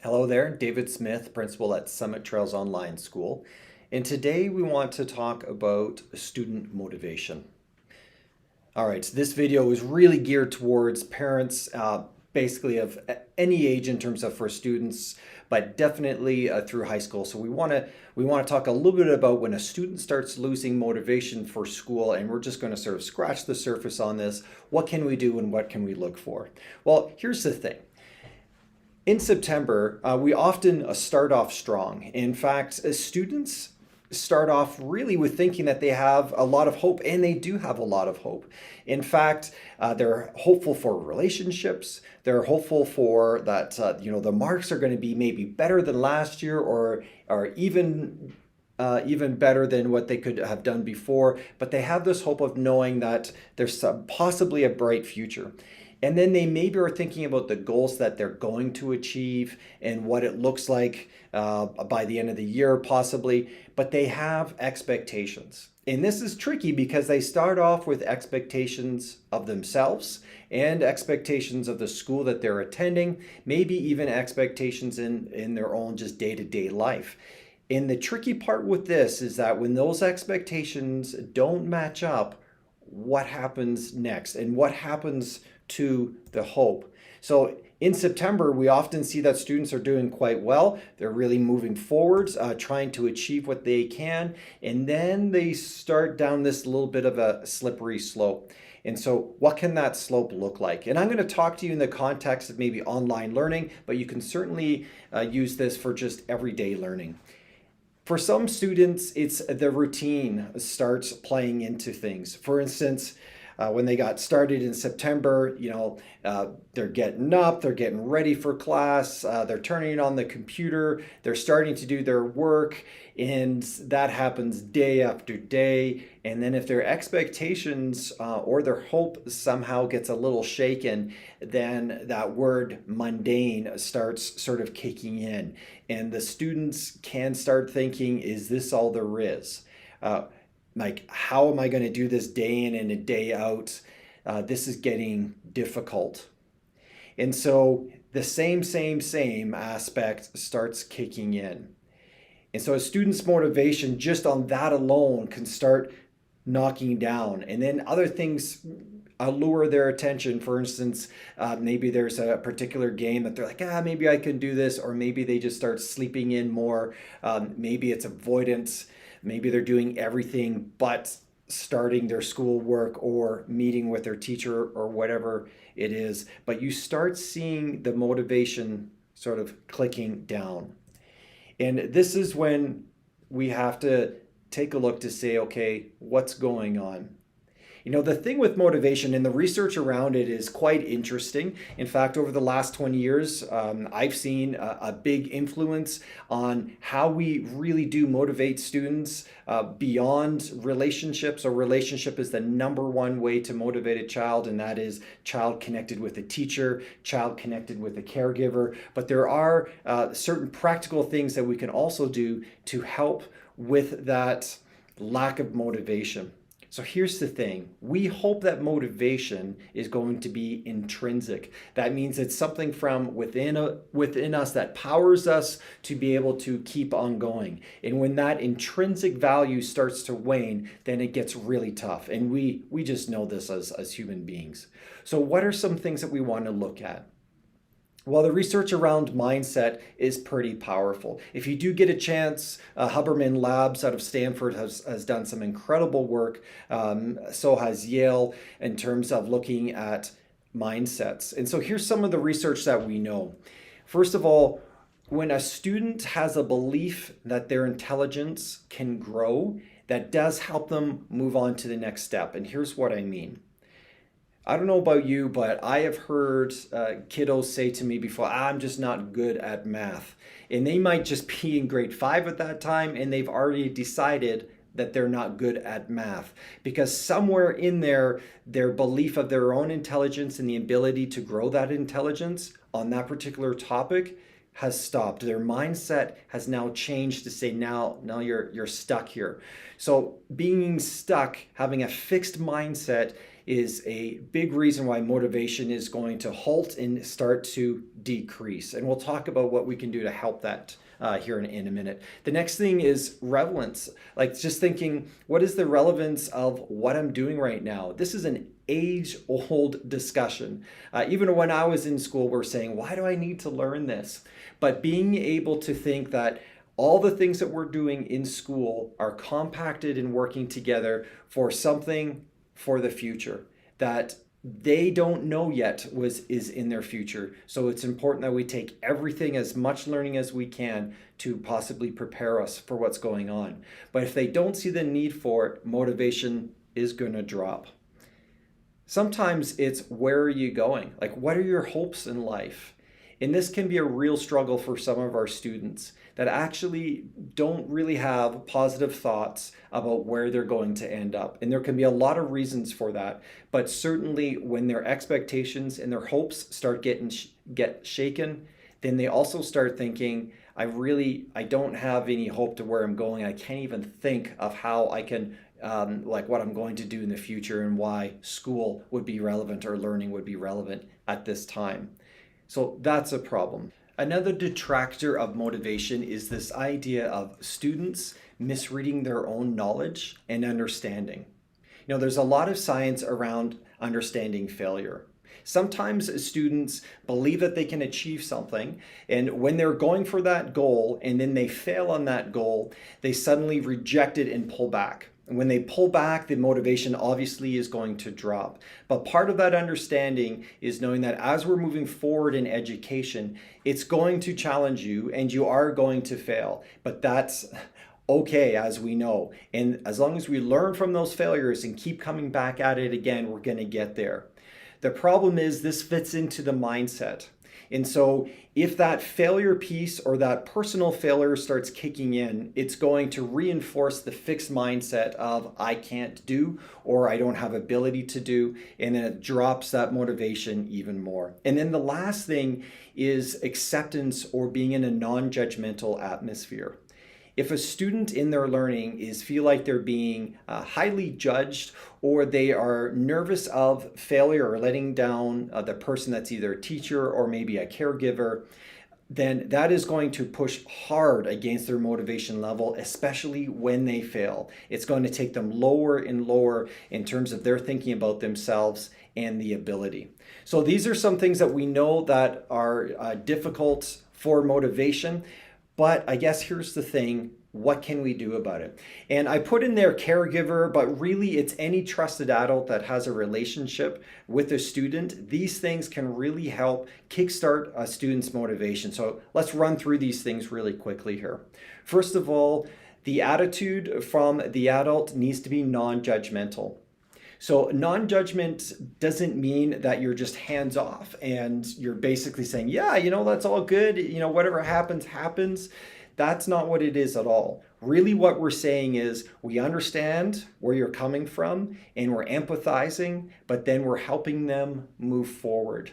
Hello there, David Smith, principal at Summit Trails Online School. And today we want to talk about student motivation. All right, so this video is really geared towards parents, basically of any age in terms of for students, but definitely through high school. So we want to talk a little bit about when a student starts losing motivation for school, and we're just going to sort of scratch the surface on this. What can we do and what can we look for? Well, here's the thing. In September, we often start off strong. In fact, students start off really with thinking that they have a lot of hope, and they do have a lot of hope. In fact, they're hopeful for relationships. They're hopeful for that, the marks are going to be maybe better than last year, or even better than what they could have done before. But they have this hope of knowing that there's possibly a bright future. And then they maybe are thinking about the goals that they're going to achieve and what it looks like by the end of the year, possibly. But they have expectations. And this is tricky because they start off with expectations of themselves and expectations of the school that they're attending, maybe even expectations in their own just day-to-day life. And the tricky part with this is that when those expectations don't match up, what happens next and what happens to the hope? So in September, we often see that students are doing quite well. They're really moving forwards, trying to achieve what they can. And then they start down this little bit of a slippery slope. And so what can that slope look like? And I'm going to talk to you in the context of maybe online learning, but you can certainly use this for just everyday learning. For some students, it's the routine starts playing into things. For instance, when they got started in September, they're getting up, they're getting ready for class, they're turning on the computer, they're starting to do their work, and that happens day after day. And then if their expectations or their hope somehow gets a little shaken, then that word mundane starts sort of kicking in. And the students can start thinking, is this all there is? Like, how am I going to do this day in and a day out? This is getting difficult. And so the same aspect starts kicking in. And so a student's motivation just on that alone can start knocking down. And then other things allure their attention. For instance, maybe there's a particular game that they're like, maybe I can do this. Or maybe they just start sleeping in more. Maybe it's avoidance. Maybe they're doing everything but starting their schoolwork or meeting with their teacher or whatever it is. But you start seeing the motivation sort of clicking down. And this is when we have to take a look to say, okay, what's going on? The thing with motivation and the research around it is quite interesting. In fact, over the last 20 years, I've seen a big influence on how we really do motivate students beyond relationships. So relationship is the number one way to motivate a child, and that is child connected with a teacher, child connected with a caregiver. But there are certain practical things that we can also do to help with that lack of motivation. So here's the thing. We hope that motivation is going to be intrinsic. That means it's something from within us that powers us to be able to keep on going. And when that intrinsic value starts to wane, then it gets really tough. And we just know this as human beings. So what are some things that we want to look at? Well, the research around mindset is pretty powerful. If you do get a chance, Huberman Labs out of Stanford has done some incredible work. So has Yale in terms of looking at mindsets. And so here's some of the research that we know. First of all, when a student has a belief that their intelligence can grow, that does help them move on to the next step. And here's what I mean. I don't know about you, but I have heard kiddos say to me before, I'm just not good at math. And they might just be in grade 5 at that time, and they've already decided that they're not good at math. Because somewhere in there, their belief of their own intelligence and the ability to grow that intelligence on that particular topic has stopped. Their mindset has now changed to say, now you're stuck here. So being stuck, having a fixed mindset is a big reason why motivation is going to halt and start to decrease. And we'll talk about what we can do to help that here in a minute. The next thing is relevance. Like just thinking, what is the relevance of what I'm doing right now? This is an age-old discussion. Even when I was in school, we're saying, why do I need to learn this? But being able to think that all the things that we're doing in school are compacted and working together for something for the future that they don't know yet is in their future. So it's important that we take everything, as much learning as we can, to possibly prepare us for what's going on. But if they don't see the need for it, motivation is going to drop. Sometimes it's, where are you going? Like, what are your hopes in life? And this can be a real struggle for some of our students that actually don't really have positive thoughts about where they're going to end up. And there can be a lot of reasons for that. But certainly when their expectations and their hopes start get shaken, then they also start thinking, I don't have any hope to where I'm going. I can't even think of how I can like what I'm going to do in the future and why school would be relevant or learning would be relevant at this time. So that's a problem. Another detractor of motivation is this idea of students misreading their own knowledge and understanding. There's a lot of science around understanding failure. Sometimes students believe that they can achieve something, and when they're going for that goal and then they fail on that goal, they suddenly reject it and pull back. And when they pull back, the motivation obviously is going to drop. But part of that understanding is knowing that as we're moving forward in education, it's going to challenge you and you are going to fail. But that's okay, as we know. And as long as we learn from those failures and keep coming back at it again, we're going to get there. The problem is this fits into the mindset. And so if that failure piece or that personal failure starts kicking in, it's going to reinforce the fixed mindset of I can't do or I don't have ability to do, and then it drops that motivation even more. And then the last thing is acceptance or being in a non-judgmental atmosphere. If a student in their learning feel like they're being highly judged, or they are nervous of failure or letting down the person that's either a teacher or maybe a caregiver, then that is going to push hard against their motivation level, especially when they fail. It's going to take them lower and lower in terms of their thinking about themselves and the ability. So these are some things that we know that are difficult for motivation. But I guess here's the thing, what can we do about it? And I put in there caregiver, but really it's any trusted adult that has a relationship with a student. These things can really help kickstart a student's motivation. So let's run through these things really quickly here. First of all, the attitude from the adult needs to be non-judgmental. So non-judgment doesn't mean that you're just hands off and you're basically saying, yeah, that's all good. Whatever happens, happens. That's not what it is at all. Really what we're saying is we understand where you're coming from and we're empathizing, but then we're helping them move forward.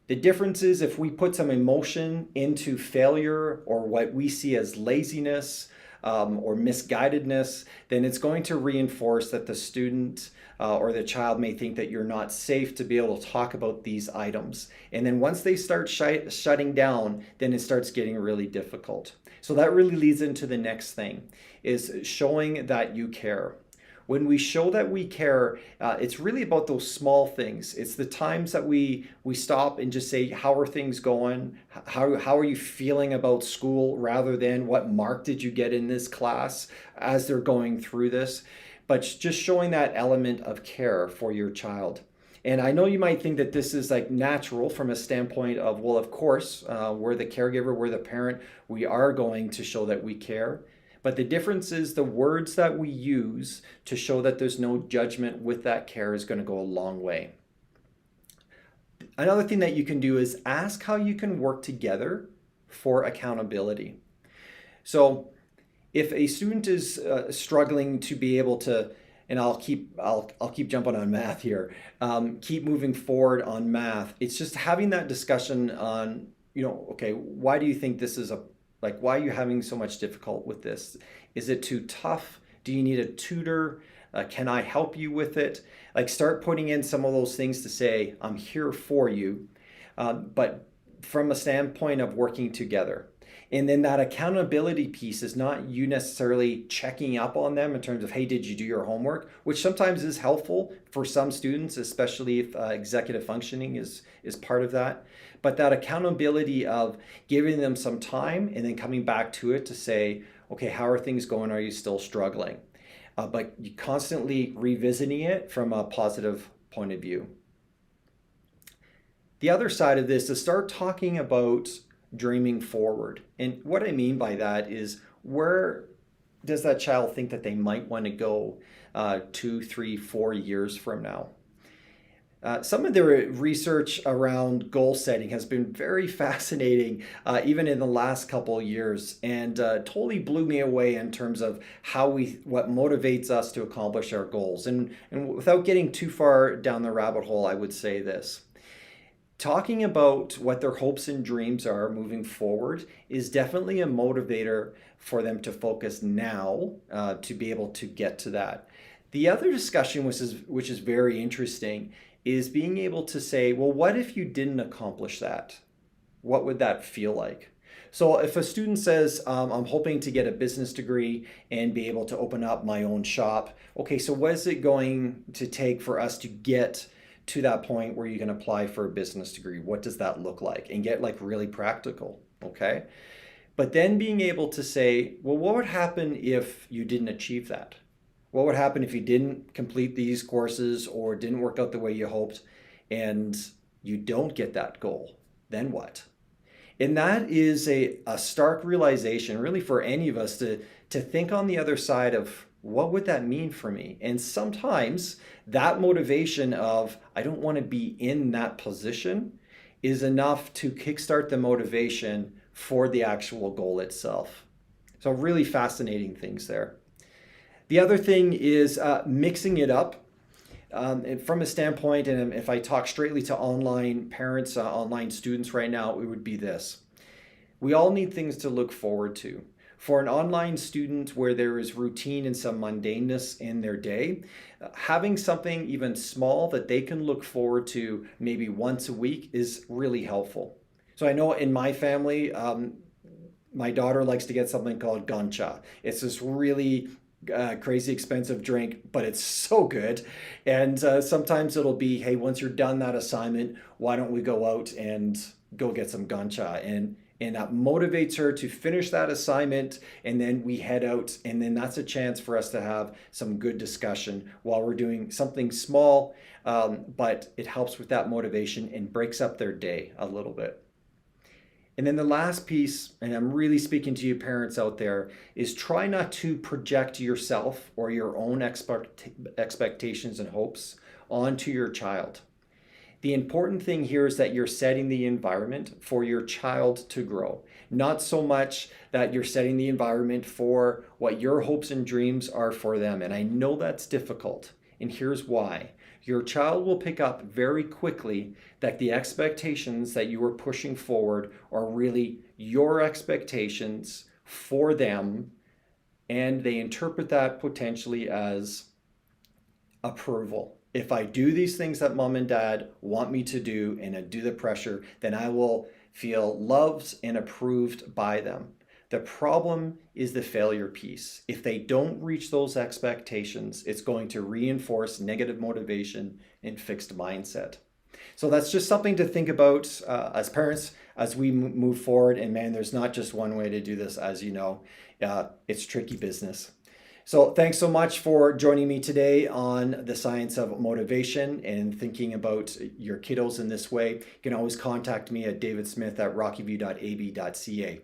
The difference is if we put some emotion into failure or what we see as laziness, or misguidedness, then it's going to reinforce that the student or the child may think that you're not safe to be able to talk about these items. And then once they start shutting down, then it starts getting really difficult. So that really leads into the next thing, is showing that you care. When we show that we care, it's really about those small things. It's the times that we stop and just say, how are things going? How are you feeling about school, rather than what mark did you get in this class as they're going through this. But just showing that element of care for your child. And I know you might think that this is like natural from a standpoint of, well, of course, we're the caregiver, we're the parent, we are going to show that we care. But the difference is the words that we use to show that there's no judgment with that care is going to go a long way. Another thing that you can do is ask how you can work together for accountability. So if a student is struggling to be able to, and I'll keep jumping on math here, keep moving forward on math, it's just having that discussion on okay, why do you think this is why are you having so much difficult with this? Is it too tough? Do you need a tutor? Can I help you with it? Like, start putting in some of those things to say, I'm here for you, but from a standpoint of working together. And then that accountability piece is not you necessarily checking up on them in terms of, hey, did you do your homework? Which sometimes is helpful for some students, especially if executive functioning is part of that. But that accountability of giving them some time and then coming back to it to say, okay, how are things going? Are you still struggling? But you constantly revisiting it from a positive point of view. The other side of this is start talking about dreaming forward. And what I mean by that is, where does that child think that they might want to go 2, 3, 4 years from now? Some of the research around goal setting has been very fascinating, even in the last couple of years, and totally blew me away in terms of what motivates us to accomplish our goals. And without getting too far down the rabbit hole, I would say this. Talking about what their hopes and dreams are moving forward is definitely a motivator for them to focus now to be able to get to that. The other discussion, which is very interesting, is being able to say, well, what if you didn't accomplish that? What would that feel like? So if a student says, I'm hoping to get a business degree and be able to open up my own shop, okay, so what is it going to take for us to get to that point where you can apply for a business degree? What does that look like? And get like really practical, okay? But then being able to say, well, what would happen if you didn't achieve that? What would happen if you didn't complete these courses or didn't work out the way you hoped and you don't get that goal? Then what? And that is a stark realization really for any of us to think on the other side of, what would that mean for me? And sometimes that motivation of, I don't want to be in that position, is enough to kickstart the motivation for the actual goal itself. So really fascinating things there. The other thing is mixing it up. And from a standpoint, and if I talk straightly to online parents, online students right now, it would be this. We all need things to look forward to. For an online student where there is routine and some mundaneness in their day, having something even small that they can look forward to maybe once a week is really helpful. So I know in my family, my daughter likes to get something called gancha. It's this really crazy expensive drink, but it's so good. And sometimes it'll be, hey, once you're done that assignment, why don't we go out and go get some gancha? And that motivates her to finish that assignment, and then we head out, and then that's a chance for us to have some good discussion while we're doing something small, but it helps with that motivation and breaks up their day a little bit. And then the last piece, and I'm really speaking to you parents out there, is try not to project yourself or your own expectations and hopes onto your child. The important thing here is that you're setting the environment for your child to grow. Not so much that you're setting the environment for what your hopes and dreams are for them. And I know that's difficult. And here's why. Your child will pick up very quickly that the expectations that you are pushing forward are really your expectations for them. And they interpret that potentially as approval. If I do these things that mom and dad want me to do and I do the pressure, then I will feel loved and approved by them. The problem is the failure piece. If they don't reach those expectations, it's going to reinforce negative motivation and fixed mindset. So that's just something to think about as parents as we move forward. And man, there's not just one way to do this, as you know. It's tricky business. So thanks so much for joining me today on the science of motivation and thinking about your kiddos in this way. You can always contact me at davidsmith@rockyview.ab.ca.